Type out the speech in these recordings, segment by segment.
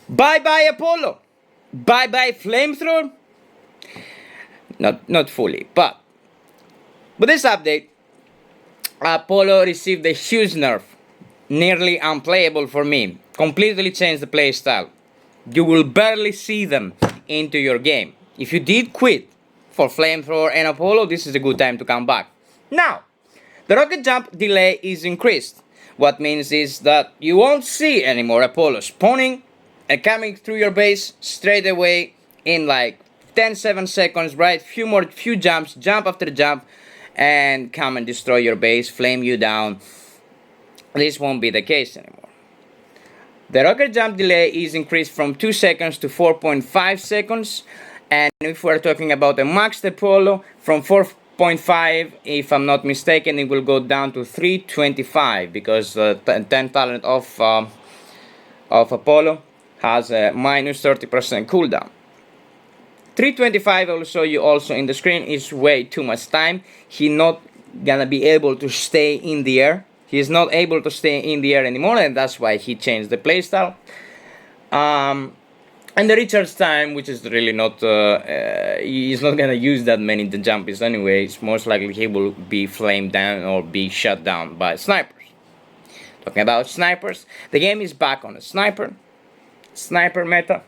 Bye bye Apollo. Bye bye flamethrower. Not fully, but with this update, Apollo received a huge nerf, nearly unplayable for me. Completely changed the playstyle. You will barely see them into your game. If you did quit for flamethrower and Apollo, this is a good time to come back. Now, the rocket jump delay is increased. What means is that you won't see any more Apollo spawning and coming through your base straight away in like 10-7 seconds, right? Few jumps, jump after jump, and come and destroy your base, flame you down. This won't be the case anymore. The rocket jump delay is increased from 2 seconds to 4.5 seconds, and if we're talking about a maxed Apollo, from 4.5, if I'm not mistaken, it will go down to 3.25 because 10 talent of Apollo has a minus 30% cooldown. 3.25, I will show you also in the screen, is way too much time. He's not gonna be able to stay in the air. He is not able to stay in the air anymore, and that's why he changed the playstyle. And the recharge time, which is really not, he's not gonna use that many the jumpies anyways. Most likely he will be flamed down or be shut down by snipers. Talking about snipers, the game is back on a sniper meta.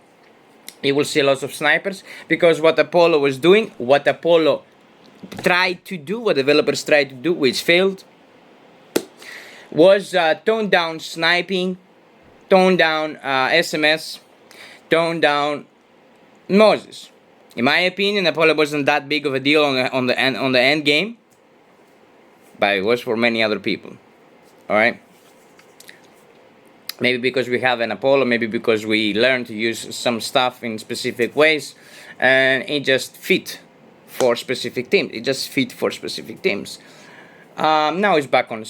You will see lots of snipers because what Apollo was doing, what Apollo tried to do, what developers tried to do, which failed, was tone down sniping, tone down SMS, tone down Moses. In my opinion, Apollo wasn't that big of a deal on the end game, but it was for many other people. All right. Maybe because we have an Apollo, maybe because we learned to use some stuff in specific ways, and it just fit for specific teams. It just fit for specific teams. Now it's back on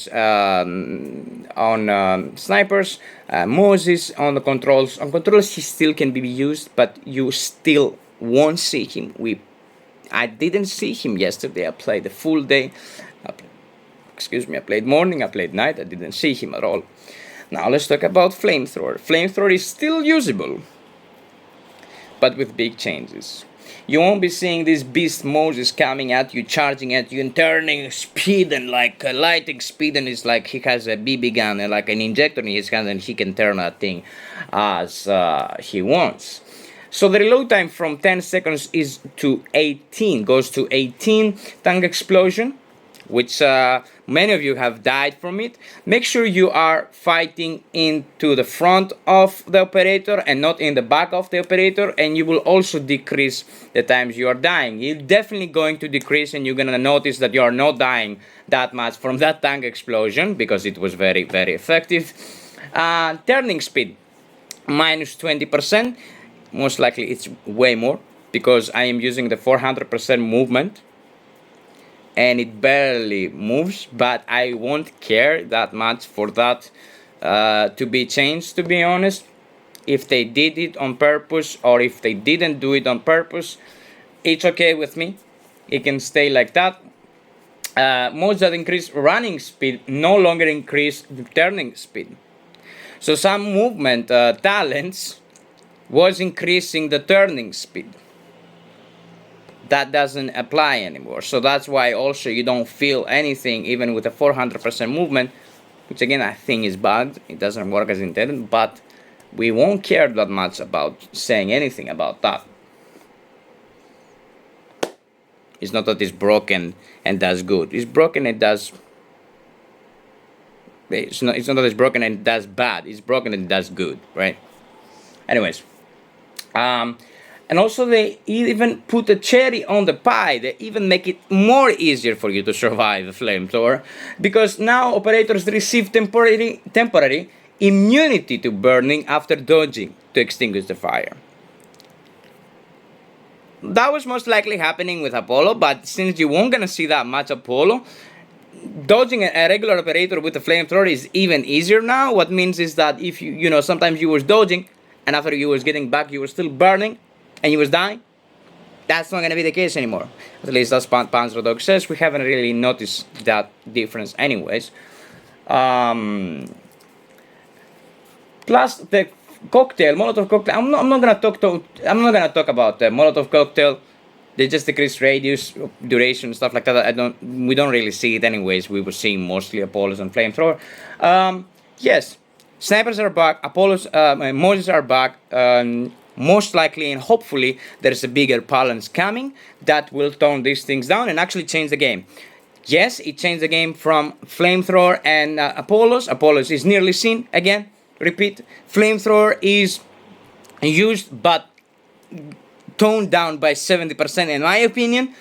snipers. Moses on the controls. On controls, he still can be used, but you still won't see him. I didn't see him yesterday. I played the full day. I played morning. I played night. I didn't see him at all. Now let's talk about flamethrower. Flamethrower is still usable, but with big changes. You won't be seeing this beast Moses coming at you, charging at you, and turning speed and like lighting speed, and it's like he has a BB gun and like an injector in his hand, and he can turn that thing as he wants. So the reload time from 10 seconds is to 18, goes to 18. Tank explosion, which many of you have died from it. Make sure you are fighting into the front of the operator and not in the back of the operator, and you will also decrease the times you are dying. You're definitely going to decrease, and you're gonna notice that you are not dying that much from that tank explosion because it was very, very effective. Turning speed, minus 20%. Most likely it's way more because I am using the 400% movement, and it barely moves, but I won't care that much for that to be changed, to be honest. If they did it on purpose or if they didn't do it on purpose, it's okay with me. It can stay like that. Modes that increase running speed no longer increase turning speed. So some movement talents was increasing the turning speed. That doesn't apply anymore. So that's why also you don't feel anything even with a 400% movement, which again I think is bugged. It doesn't work as intended, but we won't care that much about saying anything about that. It's not that it's broken and does good. It's broken and does... It's not that it's broken and does bad. It's broken and does good, right? Anyways. And also they even put a cherry on the pie. They even make it more easier for you to survive a flamethrower, because now operators receive temporary immunity to burning after dodging to extinguish the fire. That was most likely happening with Apollo, but since you won't gonna see that much Apollo, dodging a regular operator with a flamethrower is even easier now. What means is that if you know, sometimes you was dodging, and after you was getting back, you were still burning, and you was dying, that's not going to be the case anymore. At least that's PANZERDOG says. We haven't really noticed that difference anyways. Plus, the cocktail, Molotov cocktail. I'm not gonna talk about the Molotov cocktail. They just decrease radius, duration, stuff like that. We don't really see it anyways. We were seeing mostly Apollos and flamethrower. Yes, snipers are back. Apollos, Moses are back. Most likely and hopefully there's a bigger balance coming that will tone these things down and actually change the game. Yes, it changed the game from flamethrower and Apollos. Apollos is nearly seen again. Repeat, flamethrower is used but toned down by 70% in my opinion.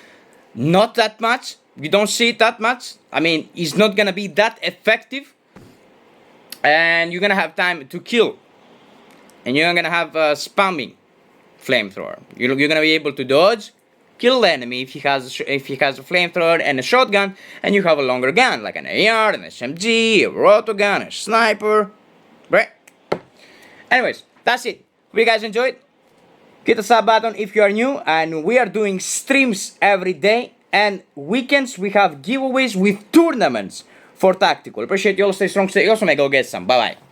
Not that much. You don't see it that much. I mean, it's not gonna be that effective, and you're gonna have time to kill, and you're gonna have spamming flamethrower. You're gonna be able to dodge, kill the enemy if he has a flamethrower and a shotgun, and you have a longer gun like an AR, an SMG, a rotogun, a sniper, right? Anyways, that's it. Hope you guys enjoyed. Hit the sub button if you are new, and we are doing streams every day, and weekends we have giveaways with tournaments for Tacticool. Appreciate you all. Stay strong, stay awesome, and go get some. Bye bye.